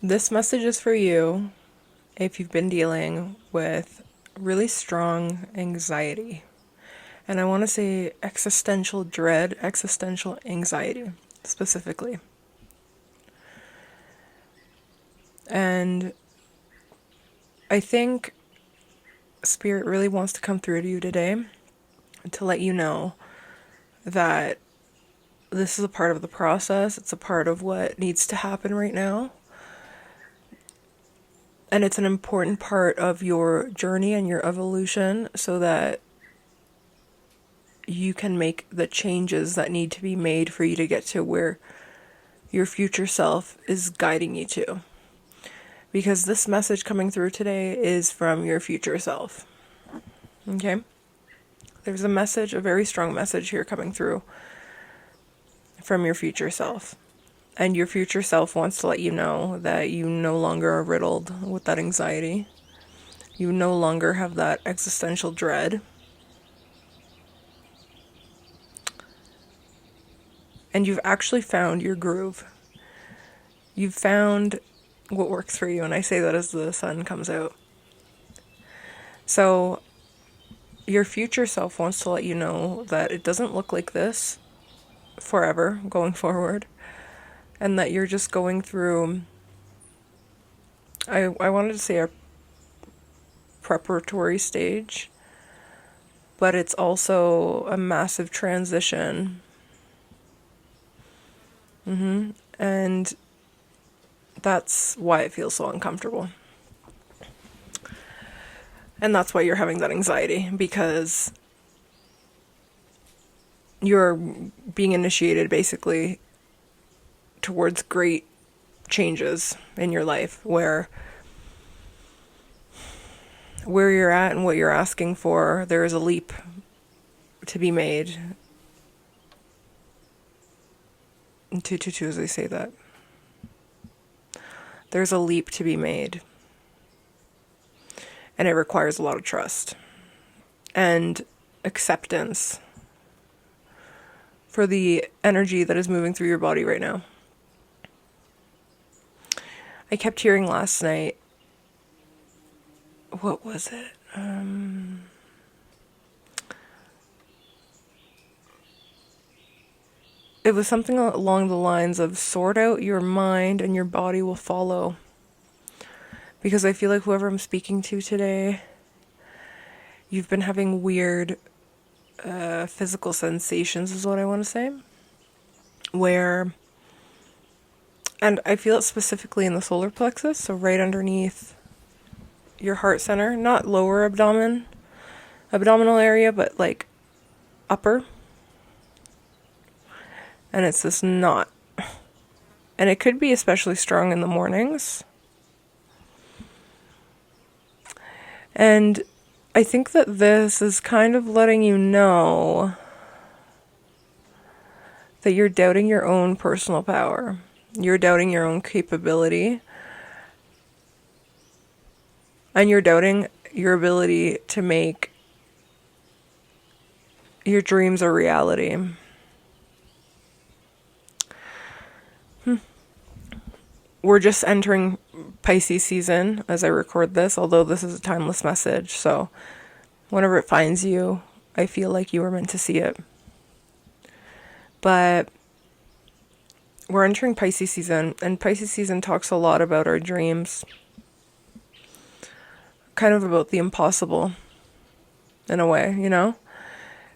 This message is for you if you've been dealing with really strong anxiety. And I want to say existential dread, existential anxiety specifically. And I think Spirit really wants to come through to you today to let you know that this is a part of the process. It's a part of what needs to happen right now. And it's an important part of your journey and your evolution so that you can make the changes that need to be made for you to get to where your future self is guiding you to. Because this message coming through today is from your future self. Okay? There's a message, a very strong message here coming through from your future self. And your future self wants to let you know that you no longer are riddled with that anxiety. You no longer have that existential dread. And you've actually found your groove. You've found what works for you. And I say that as the sun comes out. So your future self wants to let you know that it doesn't look like this forever going forward. And that you're just going through, I wanted to say a preparatory stage, but it's also a massive transition. And that's why it feels so uncomfortable. And that's why you're having that anxiety, because you're being initiated basically towards great changes in your life where you're at and what you're asking for, there is a leap to be made. In 222, as they say that. There's a leap to be made. And it requires a lot of trust and acceptance for the energy that is moving through your body right now. I kept hearing last night, what was it? It was something along the lines of sort out your mind and your body will follow. Because I feel like whoever I'm speaking to today, you've been having weird physical sensations is what I want to say. And I feel it specifically in the solar plexus, so right underneath your heart center, not lower abdominal area, but like upper. And it's this knot. And it could be especially strong in the mornings. And I think that this is kind of letting you know that you're doubting your own personal power. You're doubting your own capability. And you're doubting your ability to make your dreams a reality. We're just entering Pisces season as I record this, although this is a timeless message. So whenever it finds you, I feel like you were meant to see it. But we're entering Pisces season, and Pisces season talks a lot about our dreams. Kind of about the impossible, in a way, you know?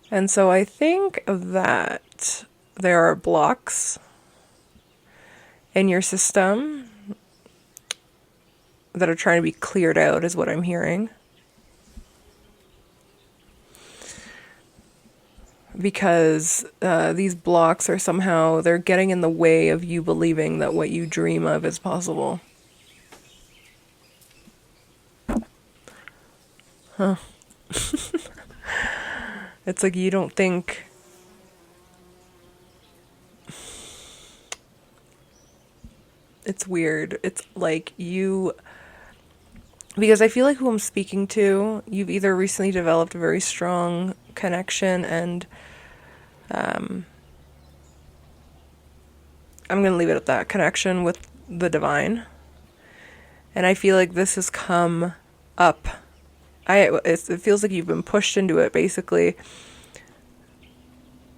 And so I think that there are blocks in your system that are trying to be cleared out, is what I'm hearing. Because these blocks are somehow, they're getting in the way of you believing that what you dream of is possible. Huh. It's like you don't think... It's weird. It's like you... Because I feel like who I'm speaking to, you've either recently developed a very strong connection and... I'm going to leave it at that. Connection with the divine. And I feel like this has come up. It feels like you've been pushed into it, basically,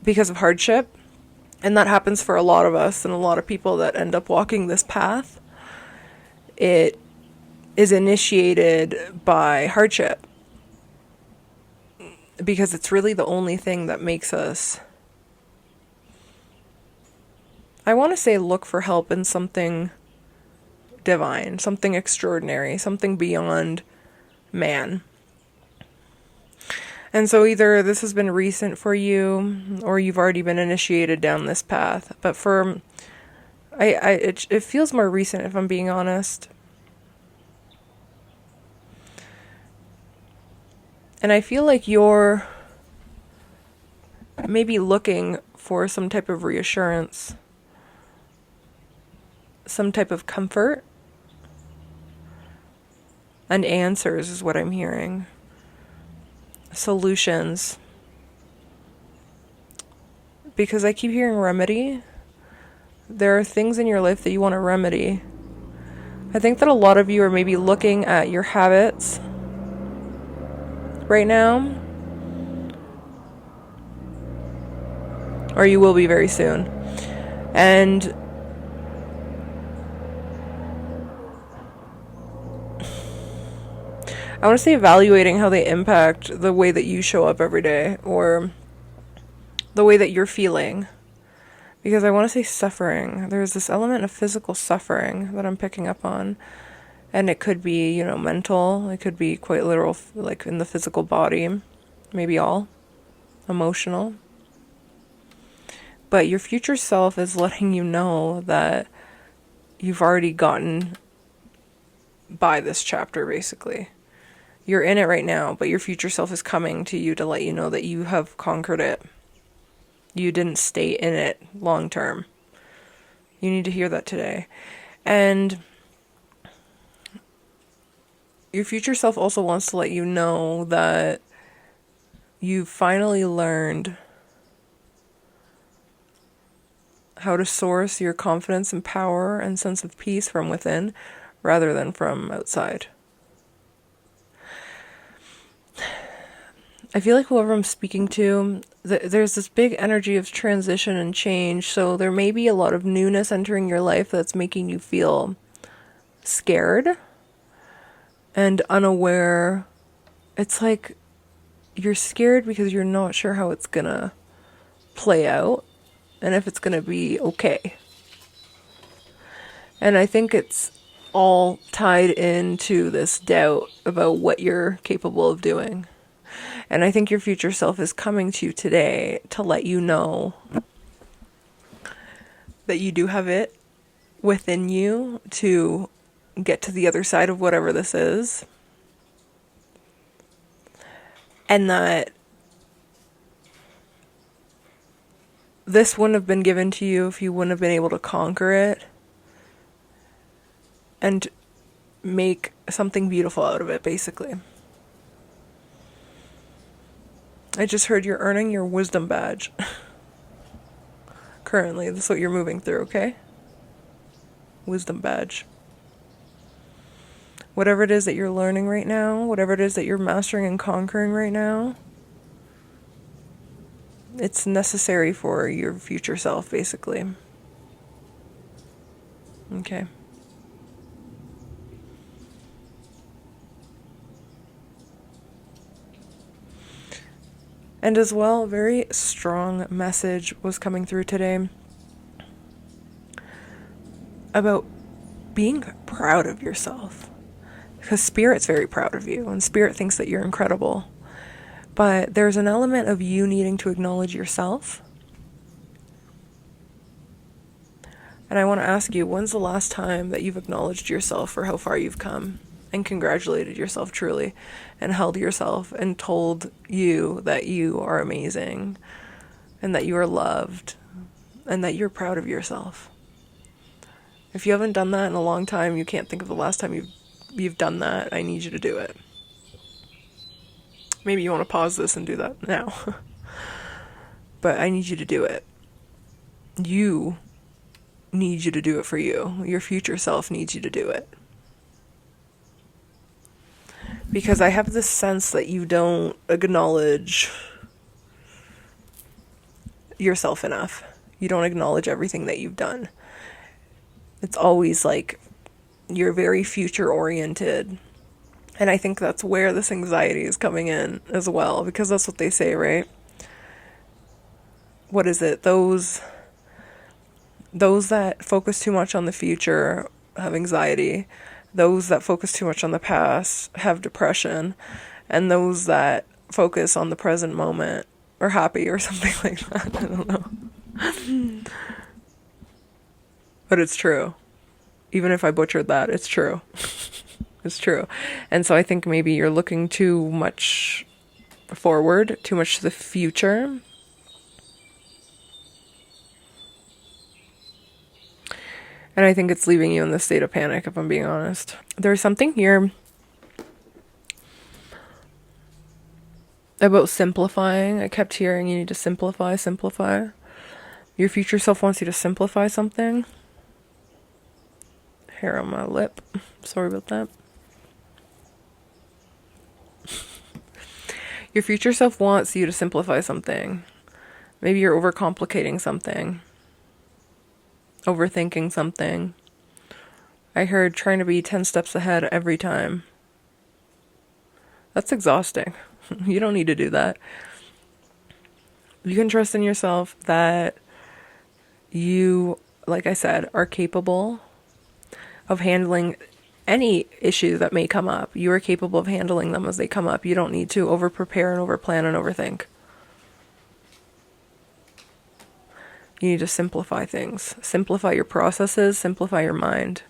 because of hardship. And that happens for a lot of us and a lot of people that end up walking this path. It is initiated by hardship, because it's really the only thing that makes us, I want to say, look for help in something divine, something extraordinary, something beyond man. And so either this has been recent for you, or you've already been initiated down this path. But for, it feels more recent, if I'm being honest. And I feel like you're maybe looking for some type of reassurance, some type of comfort, and answers is what I'm hearing. Solutions. Because I keep hearing remedy. There are things in your life that you want to remedy. I think that a lot of you are maybe looking at your habits right now, or you will be very soon. And I want to say evaluating how they impact the way that you show up every day, or the way that you're feeling. Because I want to say suffering. There's this element of physical suffering that I'm picking up on. And it could be, mental. It could be quite literal, like in the physical body. Maybe all. Emotional. But your future self is letting you know that you've already gotten by this chapter, basically. You're in it right now, but your future self is coming to you to let you know that you have conquered it. You didn't stay in it long term. You need to hear that today. And your future self also wants to let you know that you've finally learned how to source your confidence and power and sense of peace from within rather than from outside. I feel like whoever I'm speaking to, there's this big energy of transition and change, so there may be a lot of newness entering your life that's making you feel scared and unaware. It's like you're scared because you're not sure how it's gonna play out and if it's gonna be okay. And I think it's all tied into this doubt about what you're capable of doing. And I think your future self is coming to you today to let you know that you do have it within you to get to the other side of whatever this is. And that this wouldn't have been given to you if you wouldn't have been able to conquer it and make something beautiful out of it, basically. I just heard you're earning your wisdom badge. Currently, this is what you're moving through, okay? Wisdom badge. Whatever it is that you're learning right now, whatever it is that you're mastering and conquering right now, it's necessary for your future self, basically. Okay. And as well, a very strong message was coming through today about being proud of yourself. Because Spirit's very proud of you, and Spirit thinks that you're incredible. But there's an element of you needing to acknowledge yourself. And I want to ask you, when's the last time that you've acknowledged yourself for how far you've come? And congratulated yourself truly, and held yourself and told you that you are amazing and that you are loved and that you're proud of yourself. If you haven't done that in a long time, you can't think of the last time you've done that, I need you to do it. Maybe you want to pause this and do that now. But I need you to do it. You need you to do it for you. Your future self needs you to do it. Because I have this sense that you don't acknowledge yourself enough. You don't acknowledge everything that you've done. It's always like you're very future oriented. And I think that's where this anxiety is coming in as well, because that's what they say, right? What is it? Those that focus too much on the future have anxiety. Those that focus too much on the past have depression. And those that focus on the present moment are happy or something like that. I don't know. But it's true. Even if I butchered that, it's true. It's true. And so I think maybe you're looking too much forward, too much to the future. And I think it's leaving you in this state of panic, if I'm being honest. There's something here about simplifying. I kept hearing you need to simplify. Your future self wants you to simplify something. Hair on my lip. Sorry about that. Your future self wants you to simplify something. Maybe you're overcomplicating something. Overthinking something. I heard trying to be 10 steps ahead every time. That's exhausting. You don't need to do that. You can trust in yourself that you, like I said, are capable of handling any issue that may come up. You are capable of handling them as they come up. You don't need to over-prepare and over-plan and overthink. You need to simplify things. Simplify your processes. Simplify your mind.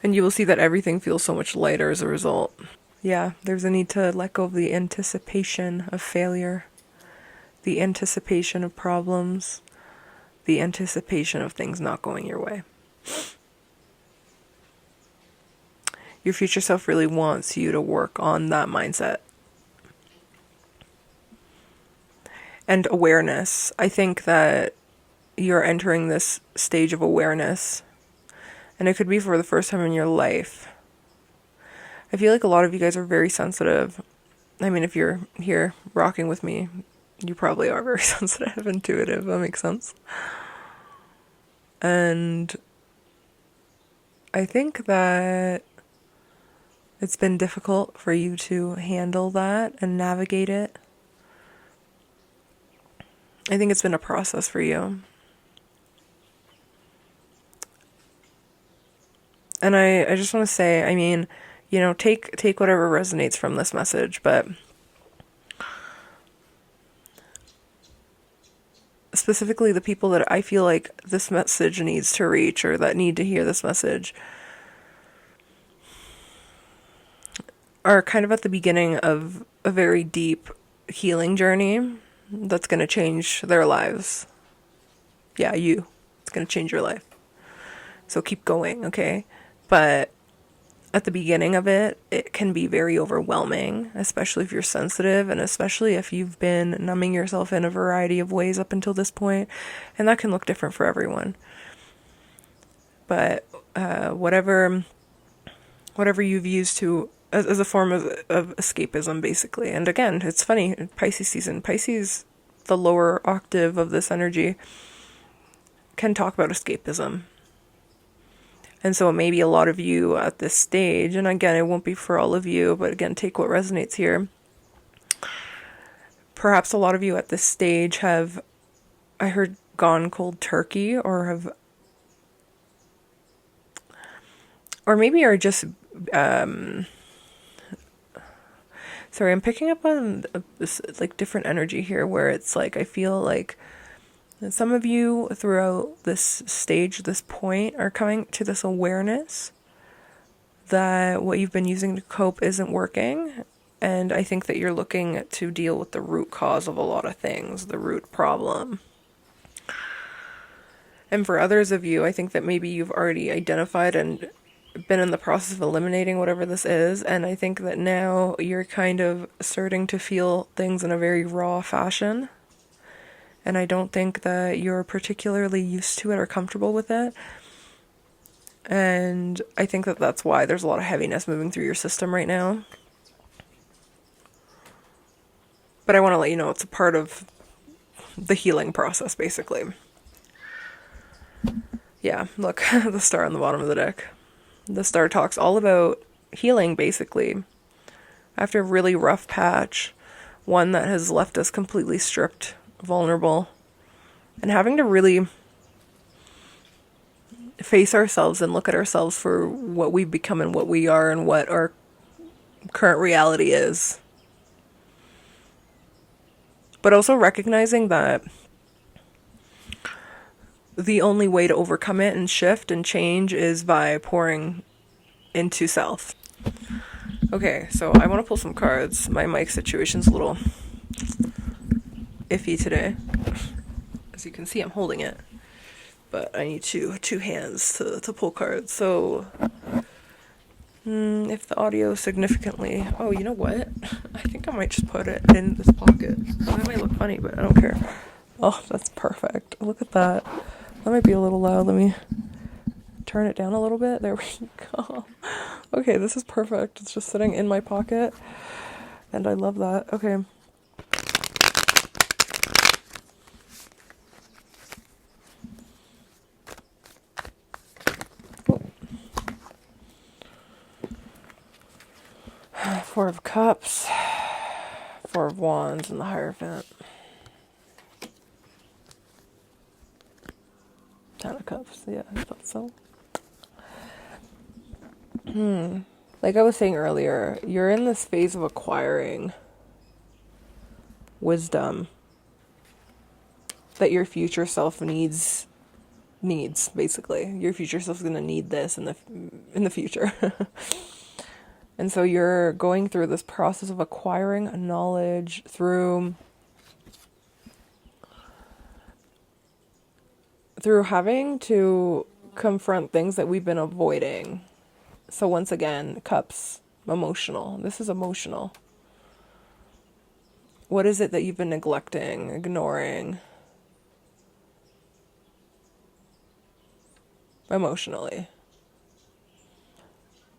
And you will see that everything feels so much lighter as a result. Yeah, there's a need to let go of the anticipation of failure. The anticipation of problems. The anticipation of things not going your way. Your future self really wants you to work on that mindset. And awareness. I think that you're entering this stage of awareness. And it could be for the first time in your life. I feel like a lot of you guys are very sensitive. I mean, if you're here rocking with me, you probably are very sensitive, intuitive. That makes sense. And I think that it's been difficult for you to handle that and navigate it. I think it's been a process for you. And I just want to say, I mean, you know, take whatever resonates from this message, but specifically the people that I feel like this message needs to reach or that need to hear this message are kind of at the beginning of a very deep healing journey that's going to change their lives. Yeah, you. It's going to change your life. So keep going, okay? But at the beginning of it, it can be very overwhelming, especially if you're sensitive and especially if you've been numbing yourself in a variety of ways up until this point. And that can look different for everyone. But whatever you've used to as a form of escapism, basically. And again, it's funny, Pisces season. Pisces, the lower octave of this energy, can talk about escapism. And so maybe a lot of you at this stage, and again, it won't be for all of you, but again, take what resonates here. Perhaps a lot of you at this stage have, I heard, gone cold turkey, or maybe are just, sorry, I'm picking up on this, like, different energy here, where it's like, I feel like some of you throughout this stage, this point, are coming to this awareness that what you've been using to cope isn't working. And I think that you're looking to deal with the root cause of a lot of things, the root problem. And for others of you, I think that maybe you've already identified and been in the process of eliminating whatever this is. And I think that now you're kind of starting to feel things in a very raw fashion. And I don't think that you're particularly used to it or comfortable with it. And I think that that's why there's a lot of heaviness moving through your system right now. But I want to let you know it's a part of the healing process, basically. Yeah, look, the star on the bottom of the deck. The star talks all about healing, basically. After a really rough patch, one that has left us completely stripped, vulnerable, and having to really face ourselves and look at ourselves for what we've become and what we are and what our current reality is. But also recognizing that the only way to overcome it and shift and change is by pouring into self. Okay, so I want to pull some cards. My mic situation's a little iffy today. As you can see, I'm holding it. But I need two hands to pull cards. So, if the audio significantly... Oh, you know what? I think I might just put it in this pocket. That might look funny, but I don't care. Oh, that's perfect. Look at that. That might be a little loud. Let me turn it down a little bit. There we go. Okay, this is perfect. It's just sitting in my pocket. And I love that. Okay. Four of Cups, Four of Wands, and the Hierophant. Ten of Cups, yeah, I thought so. Like I was saying earlier, you're in this phase of acquiring wisdom that your future self needs, basically. Your future self is going to need this in the future. And so you're going through this process of acquiring knowledge through having to confront things that we've been avoiding. So once again, Cups, emotional. This is emotional. What is it that you've been neglecting, ignoring? Emotionally.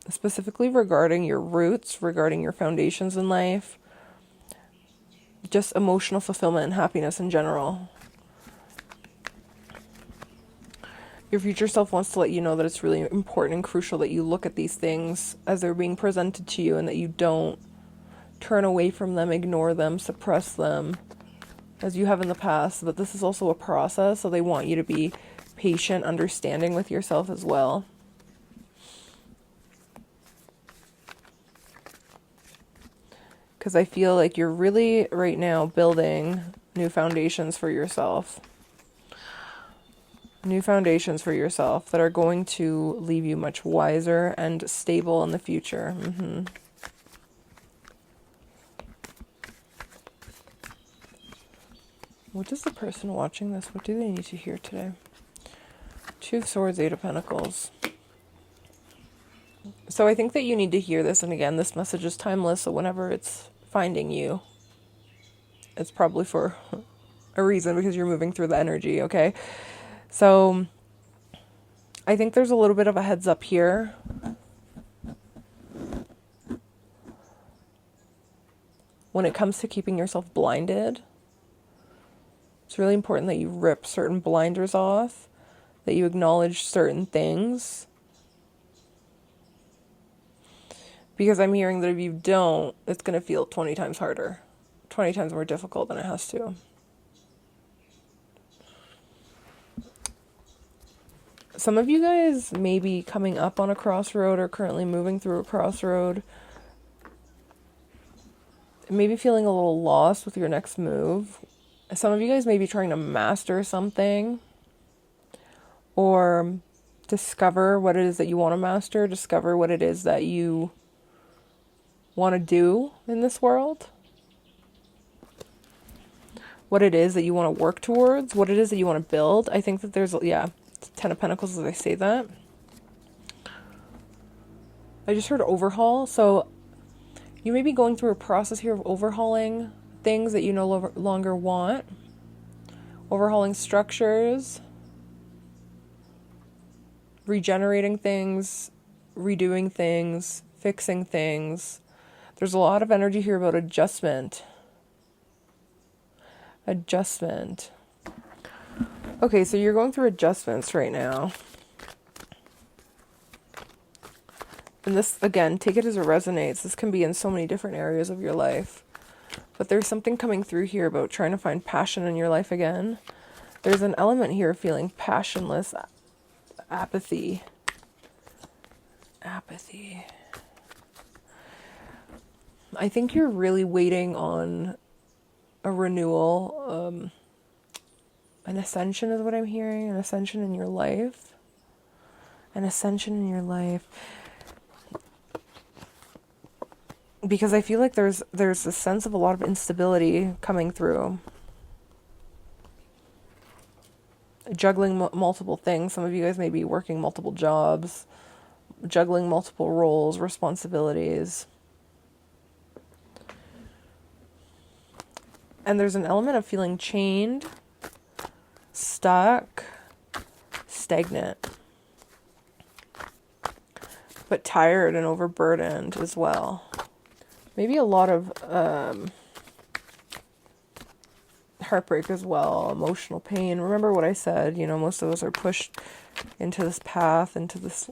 Specifically regarding your roots, regarding your foundations in life, just emotional fulfillment and happiness in general. Your future self wants to let you know that it's really important and crucial that you look at these things as they're being presented to you and that you don't turn away from them, ignore them, suppress them as you have in the past. But this is also a process, so they want you to be patient, understanding with yourself as well. Because I feel like you're really, right now, building new foundations for yourself. New foundations for yourself that are going to leave you much wiser and stable in the future. What does the person watching this, what do they need to hear today? Two of Swords, Eight of Pentacles. So I think that you need to hear this, and again, this message is timeless, so whenever it's finding you, it's probably for a reason, because you're moving through the energy, okay? So I think there's a little bit of a heads up here. When it comes to keeping yourself blinded, it's really important that you rip certain blinders off, that you acknowledge certain things. Because I'm hearing that if you don't, it's going to feel 20 times harder, 20 times more difficult than it has to. Some of you guys may be coming up on a crossroad or currently moving through a crossroad. Maybe feeling a little lost with your next move. Some of you guys may be trying to master something or discover what it is that you want to master, discover what it is that you want to do in this world, what it is that you want to work towards, what it is that you want to build. I think that there's, Ten of Pentacles as I say that. I just heard overhaul, so you may be going through a process here of overhauling things that you no longer want, overhauling structures, regenerating things, redoing things, fixing things. There's a lot of energy here about adjustment. Adjustment. Okay, so you're going through adjustments right now. And this, again, take it as it resonates. This can be in so many different areas of your life. But there's something coming through here about trying to find passion in your life again. There's an element here of feeling passionless, apathy. Apathy. I think you're really waiting on a renewal, an ascension is what I'm hearing, an ascension in your life. An ascension in your life. Because I feel like there's a sense of a lot of instability coming through. Juggling multiple things. Some of you guys may be working multiple jobs, juggling multiple roles, responsibilities. And there's an element of feeling chained, stuck, stagnant, but tired and overburdened as well. Maybe a lot of heartbreak as well, emotional pain. Remember what I said, most of us are pushed into this path, into this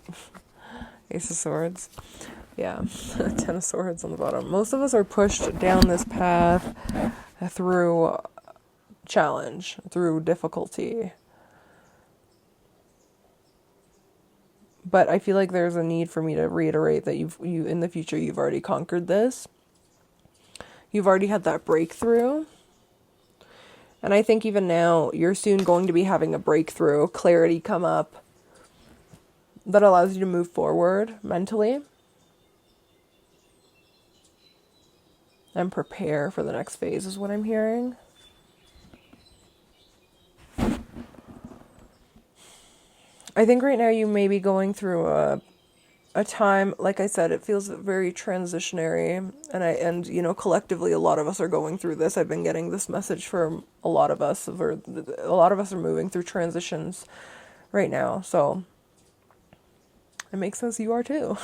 Ace of Swords. Yeah, 10 of Swords on the bottom. Most of us are pushed down this path through challenge, through difficulty. But I feel like there's a need for me to reiterate that you in the future, you've already conquered this. You've already had that breakthrough. And I think even now, you're soon going to be having a breakthrough, clarity come up that allows you to move forward mentally and prepare for the next phase is what I'm hearing. I think right now you may be going through a time, like I said, it feels very transitionary, and collectively a lot of us are going through this. I've been getting this message from a lot of us, a lot of us are moving through transitions right now, so it makes sense you are too.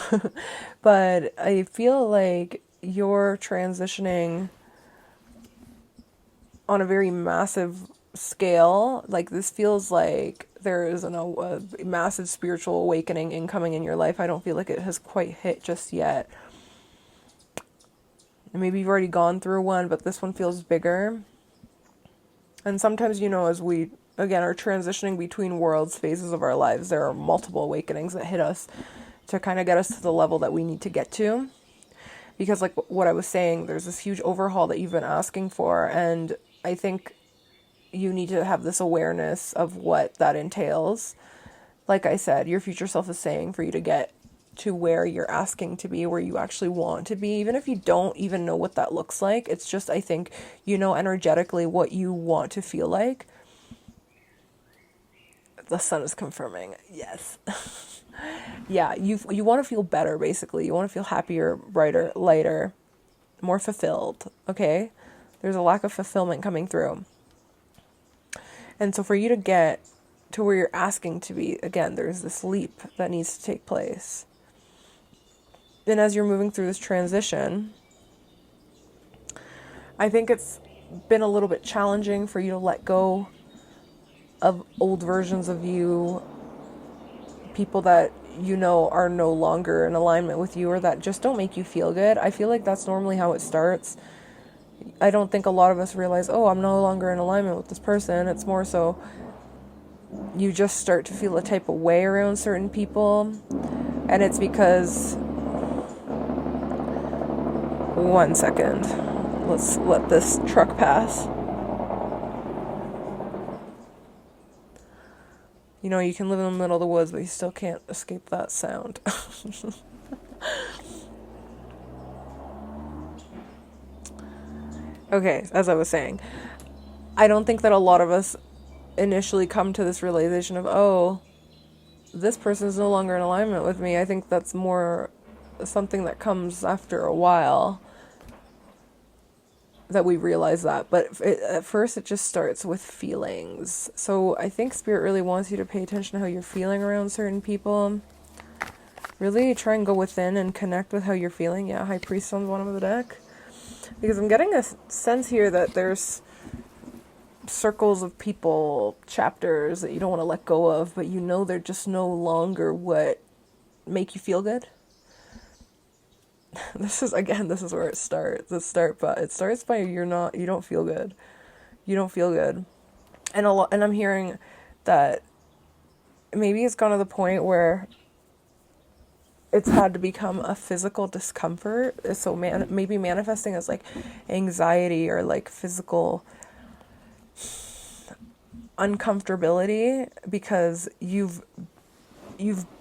But I feel like you're transitioning on a very massive scale. Like, this feels like there is a massive spiritual awakening incoming in your life. I don't feel like it has quite hit just yet. And maybe you've already gone through one, but this one feels bigger. And sometimes, as we, again, are transitioning between worlds, phases of our lives, there are multiple awakenings that hit us to kind of get us to the level that we need to get to. Because like what I was saying, there's this huge overhaul that you've been asking for. And I think you need to have this awareness of what that entails. Like I said, your future self is saying for you to get to where you're asking to be, where you actually want to be, even if you don't even know what that looks like. It's just, I think, energetically what you want to feel like. The sun is confirming. Yes. Yeah, you want to feel better, basically. You want to feel happier, brighter, lighter, more fulfilled, okay? There's a lack of fulfillment coming through. And so for you to get to where you're asking to be, again, there's this leap that needs to take place. And as you're moving through this transition, I think it's been a little bit challenging for you to let go of old versions of you, people that are no longer in alignment with you or that just don't make you feel good. I feel like that's normally how it starts. I don't think a lot of us realize, I'm no longer in alignment with this person. It's more so you just start to feel a type of way around certain people. And it's because... One second. Let's let this truck pass. You can live in the middle of the woods, but you still can't escape that sound. Okay, as I was saying, I don't think that a lot of us initially come to this realization of, this person is no longer in alignment with me. I think that's more something that comes after a while. that we realize that. But at first it just starts with feelings. So I think Spirit really wants you to pay attention to how you're feeling around certain people. Really try and go within and connect with how you're feeling. Yeah, High Priest on the bottom of the deck. Because I'm getting a sense here that there's circles of people, chapters that you don't want to let go of, but you know they're just no longer what make you feel good. This is where it starts. It starts by you don't feel good. You don't feel good. And I'm hearing that maybe it's gone to the point where it's had to become a physical discomfort. So maybe manifesting as like anxiety or like physical uncomfortability, because you've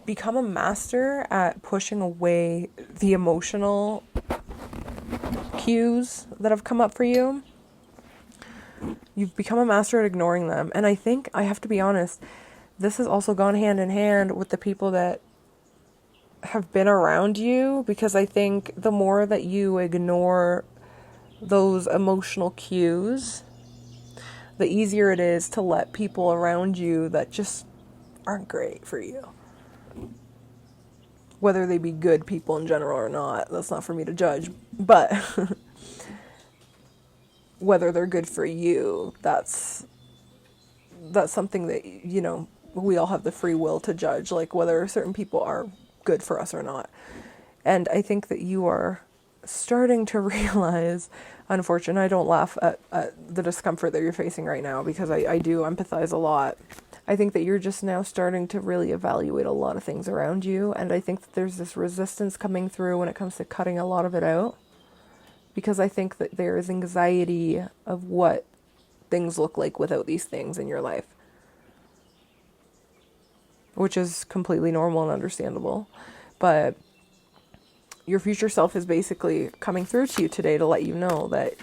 become a master at pushing away the emotional cues that have come up for you. You've become a master at ignoring them. And I think, I have to be honest, this has also gone hand in hand with the people that have been around you, because I think the more that you ignore those emotional cues, the easier it is to let people around you that just aren't great for you. Whether they be good people in general or not, that's not for me to judge. But whether they're good for you, that's something that, you know, we all have the free will to judge, like whether certain people are good for us or not. And I think that you are starting to realize, unfortunately, I don't laugh at the discomfort that you're facing right now, because I do empathize a lot. I think that you're just now starting to really evaluate a lot of things around you, and I think that there's this resistance coming through when it comes to cutting a lot of it out, because I think that there is anxiety of what things look like without these things in your life, which is completely normal and understandable. But your future self is basically coming through to you today to let you know that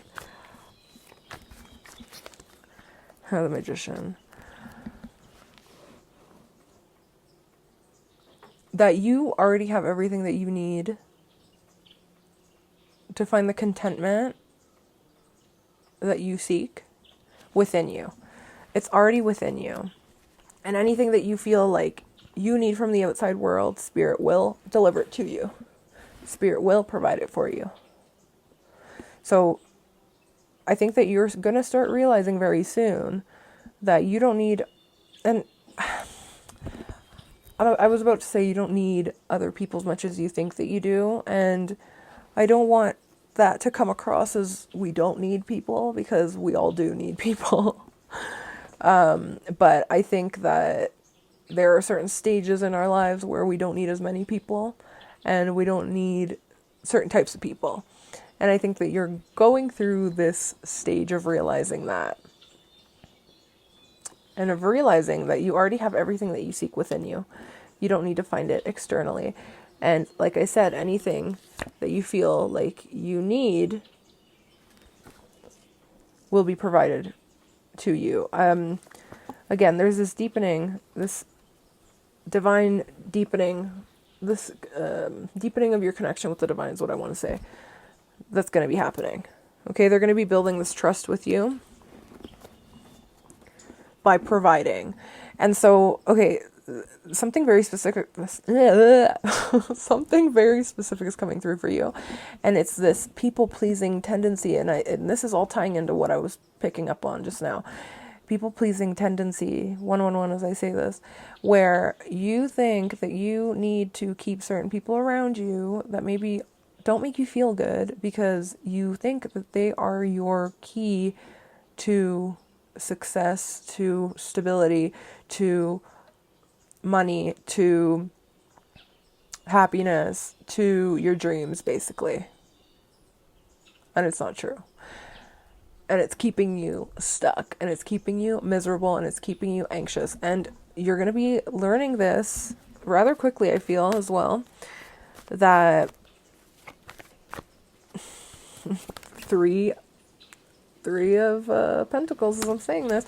the Magician, that you already have everything that you need to find the contentment that you seek within you. It's already within you. And anything that you feel like you need from the outside world, Spirit will deliver it to you. Spirit will provide it for you. So I think that you're going to start realizing very soon that you don't need, and I was about to say you don't need other people as much as you think that you do. And I don't want that to come across as we don't need people, because we all do need people. But I think that there are certain stages in our lives where we don't need as many people, and we don't need certain types of people. And I think that you're going through this stage of realizing that. And of realizing that you already have everything that you seek within you. You don't need to find it externally. And like I said, anything that you feel like you need will be provided to you. Again, there's this deepening, this divine deepening, this deepening of your connection with the divine is what I want to say. That's going to be happening. Okay, they're going to be building this trust with you by providing. And so, okay, something very specific something very specific is coming through for you, and it's this people-pleasing tendency, and this is all tying into what I was picking up on just now. People-pleasing tendency, 111 as I say this, where you think that you need to keep certain people around you that maybe don't make you feel good, because you think that they are your key to success, to stability, to money, to happiness, to your dreams, basically. And it's not true. And it's keeping you stuck, and it's keeping you miserable, and it's keeping you anxious. And you're going to be learning this rather quickly, I feel, as well, that three of Pentacles, as I'm saying this,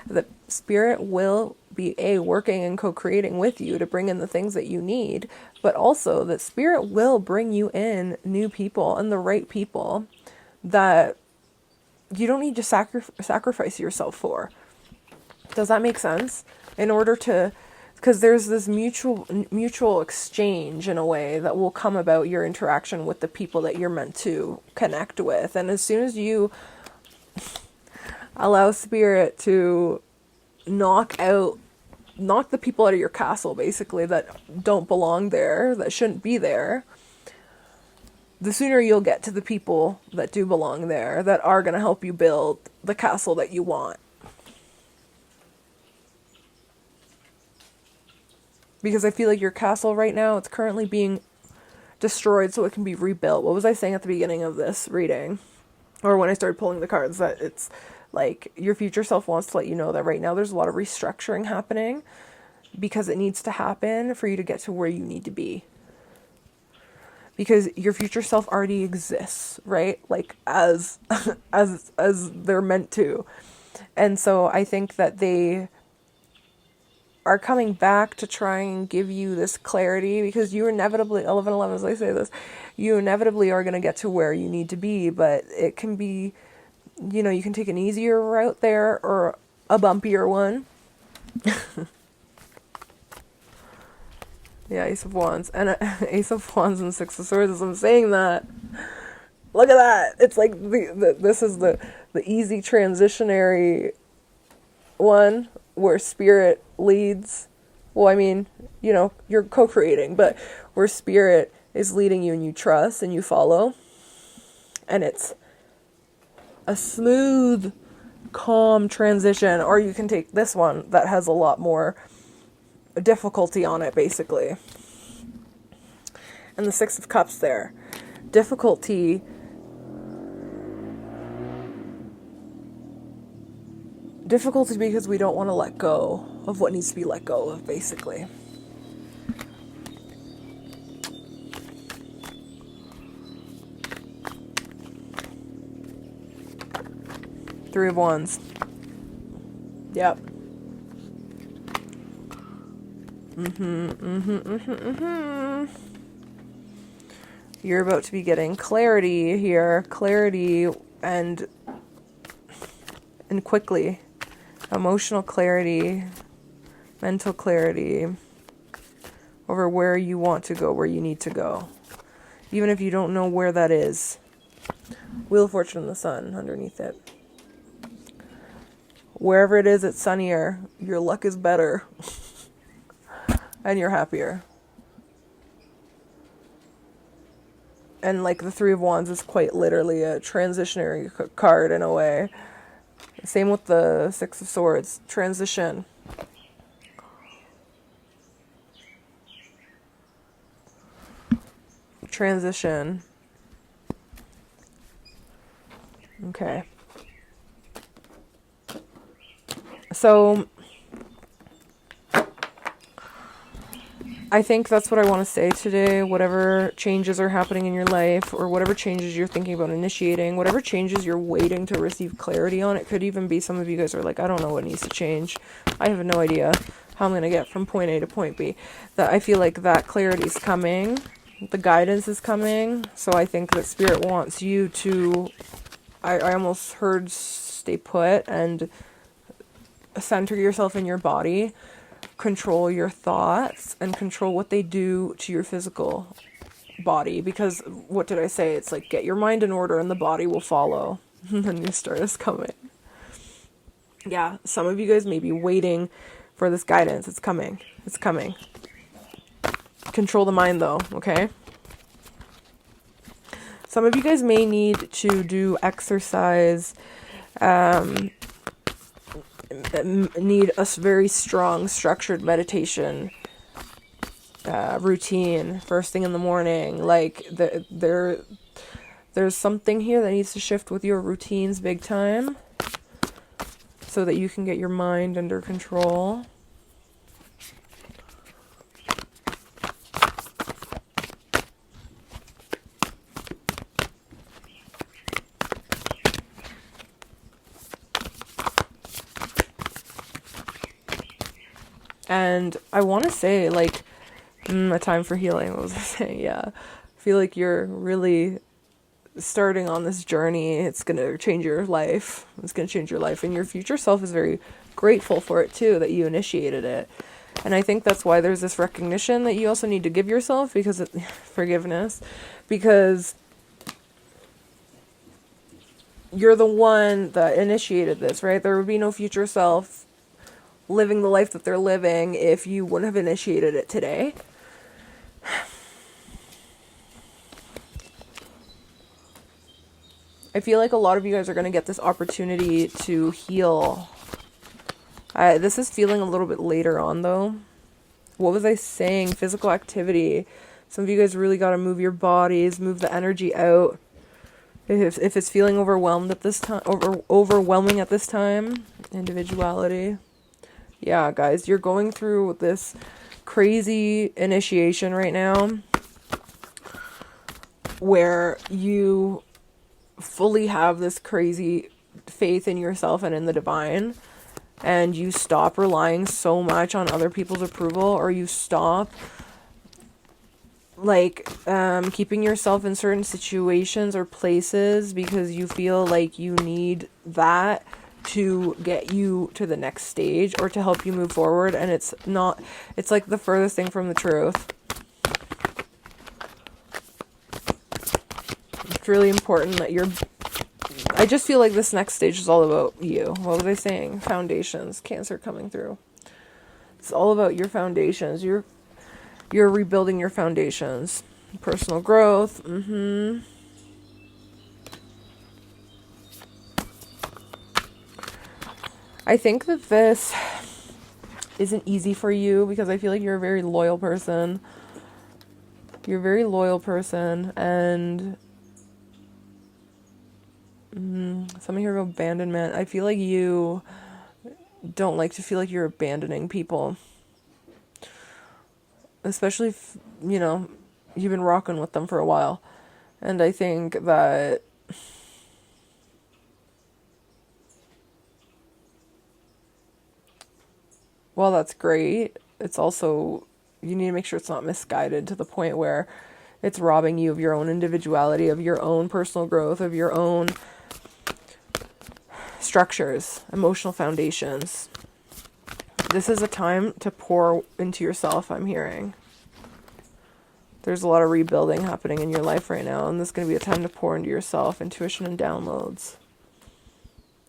that Spirit will be working and co-creating with you to bring in the things that you need, but also that Spirit will bring you in new people and the right people that you don't need to sacrifice yourself for. Does that make sense? In order to, because there's this mutual exchange in a way that will come about your interaction with the people that you're meant to connect with. And as soon as you allow spirit to knock the people out of your castle, basically, that don't belong there, that shouldn't be there, the sooner you'll get to the people that do belong there, that are going to help you build the castle that you want. Because I feel like your castle right now, it's currently being destroyed so it can be rebuilt. What was I saying at the beginning of this reading? Or when I started pulling the cards, that it's like your future self wants to let you know that right now there's a lot of restructuring happening because it needs to happen for you to get to where you need to be. Because your future self already exists, right? Like as they're meant to. And so I think that they are coming back to try and give you this clarity, because you inevitably, 11:11 as I say this, you inevitably are going to get to where you need to be, but it can be, you know, you can take an easier route there or a bumpier one. Yeah, Ace of Wands. And Ace of Wands and Six of Swords, as I'm saying that. Look at that. It's like this is the easy transitionary one where spirit leads. Well, I mean, you know, you're co-creating, but where spirit is leading you and you trust and you follow. And it's a smooth, calm transition. Or you can take this one that has a lot more difficulty on it, basically. And the Six of Cups there. Difficulty because we don't want to let go of what needs to be let go of, basically. Three of Wands. Yep. You're about to be getting clarity here. Clarity and quickly. Emotional clarity. Mental clarity. Over where you want to go, where you need to go. Even if you don't know where that is. Wheel of Fortune and the Sun underneath it. Wherever it is, it's sunnier. Your luck is better. And you're happier. And like the Three of Wands is quite literally a transitionary card in a way. Same with the Six of Swords. Transition. Transition. Okay. So I think that's what I want to say today. Whatever changes are happening in your life, or whatever changes you're thinking about initiating, whatever changes you're waiting to receive clarity on, it could even be some of you guys are like, I don't know what needs to change. I have no idea how I'm going to get from point A to point B. That I feel like that clarity is coming. The guidance is coming. So I think that Spirit wants you to, I almost heard stay put and center yourself in your body. Control your thoughts and control what they do to your physical body, because what did I say? It's like, get your mind in order and the body will follow. The new start is coming. Yeah, some of you guys may be waiting for this guidance. It's coming. It's coming. Control the mind though, okay? Some of you guys may need to do exercise, need a very strong structured meditation routine first thing in the morning. Like there's something here that needs to shift with your routines big time so that you can get your mind under control. And I want to say, like, a time for healing. What was I saying? Yeah. I feel like you're really starting on this journey. It's going to change your life. It's going to change your life. And your future self is very grateful for it too, that you initiated it. And I think that's why there's this recognition that you also need to give yourself, because forgiveness, because you're the one that initiated this, right? There would be no future self living the life that they're living if you wouldn't have initiated it today. I feel like a lot of you guys are going to get this opportunity to heal. This is feeling a little bit later on, though. What was I saying? Physical activity. Some of you guys really got to move your bodies, move the energy out. If it's feeling overwhelmed at this time, overwhelming at this time, individuality. Yeah, guys, you're going through this crazy initiation right now where you fully have this crazy faith in yourself and in the divine, and you stop relying so much on other people's approval, or you stop keeping yourself in certain situations or places because you feel like you need that to get you to the next stage or to help you move forward. And it's like the furthest thing from the truth. It's really important that I just feel like this next stage is all about you. What was I saying? Foundations. Cancer coming through. It's all about your foundations. You're rebuilding your foundations. Personal growth. I think that this isn't easy for you because I feel like you're a very loyal person. You're a very loyal person, and some here go abandonment. I feel like you don't like to feel like you're abandoning people. Especially if, you've been rocking with them for a while. And I think that while that's great, it's also, you need to make sure it's not misguided to the point where it's robbing you of your own individuality, of your own personal growth, of your own structures, emotional foundations. This is a time to pour into yourself, I'm hearing. There's a lot of rebuilding happening in your life right now, and this is going to be a time to pour into yourself, intuition and downloads.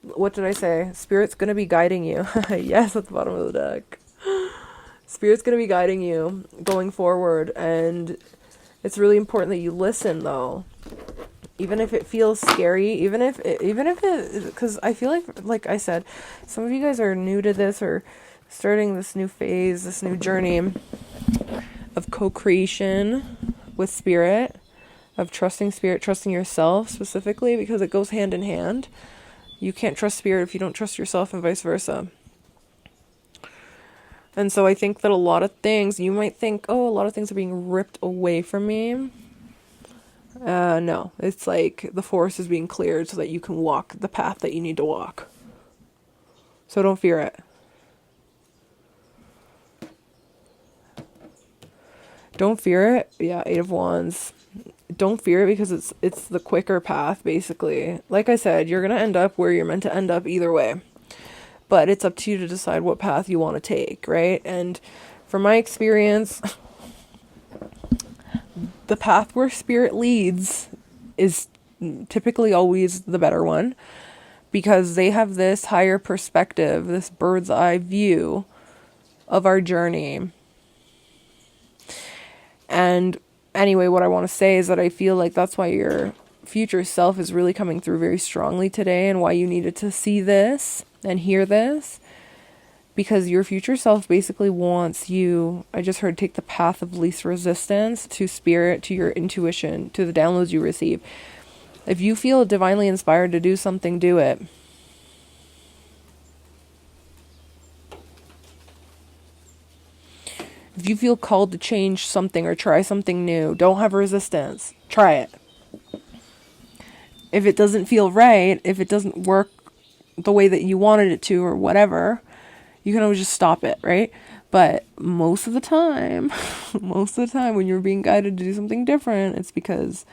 What did I say? Spirit's going to be guiding you. Yes, at the bottom of the deck. Spirit's going to be guiding you going forward, and it's really important that you listen, though. Even if it feels scary, even if it, because I feel like I said, some of you guys are new to this or starting this new phase, this new journey of co-creation with spirit, of trusting spirit, trusting yourself specifically, because it goes hand in hand. You can't trust spirit if you don't trust yourself, and vice versa. And so I think that a lot of things, you might think, oh, a lot of things are being ripped away from me. No, it's like the forest is being cleared so that you can walk the path that you need to walk. So don't fear it. Don't fear it. Yeah, 8 of Wands. Don't fear it because it's the quicker path, basically. Like I said, you're going to end up where you're meant to end up either way. But it's up to you to decide what path you want to take, right? And from my experience, the path where spirit leads is typically always the better one, because they have this higher perspective, this bird's eye view of our journey. And anyway, what I want to say is that I feel like that's why your future self is really coming through very strongly today, and why you needed to see this and hear this, because your future self basically wants you, I just heard, take the path of least resistance to spirit, to your intuition, to the downloads you receive. If you feel divinely inspired to do something, do it. If you feel called to change something or try something new, don't have resistance. Try it. If it doesn't feel right, if it doesn't work the way that you wanted it to or whatever, you can always just stop it, right? But most of the time when you're being guided to do something different, it's because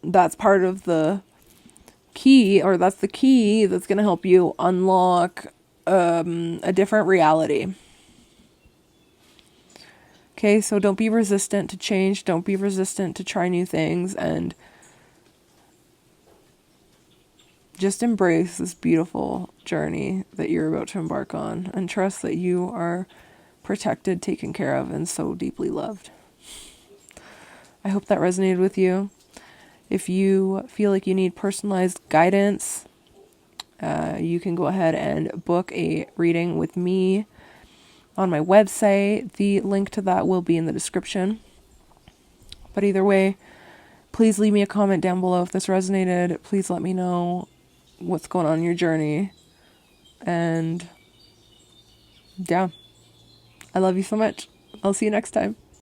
that's part of the key, or that's the key that's going to help you unlock a different reality. Okay, so don't be resistant to change. Don't be resistant to try new things, and just embrace this beautiful journey that you're about to embark on, and trust that you are protected, taken care of, and so deeply loved. I hope that resonated with you. If you feel like you need personalized guidance, you can go ahead and book a reading with me on my website. The link to that will be in the description. But either way, please leave me a comment down below if this resonated. Please let me know what's going on in your journey. And yeah, I love you so much. I'll see you next time.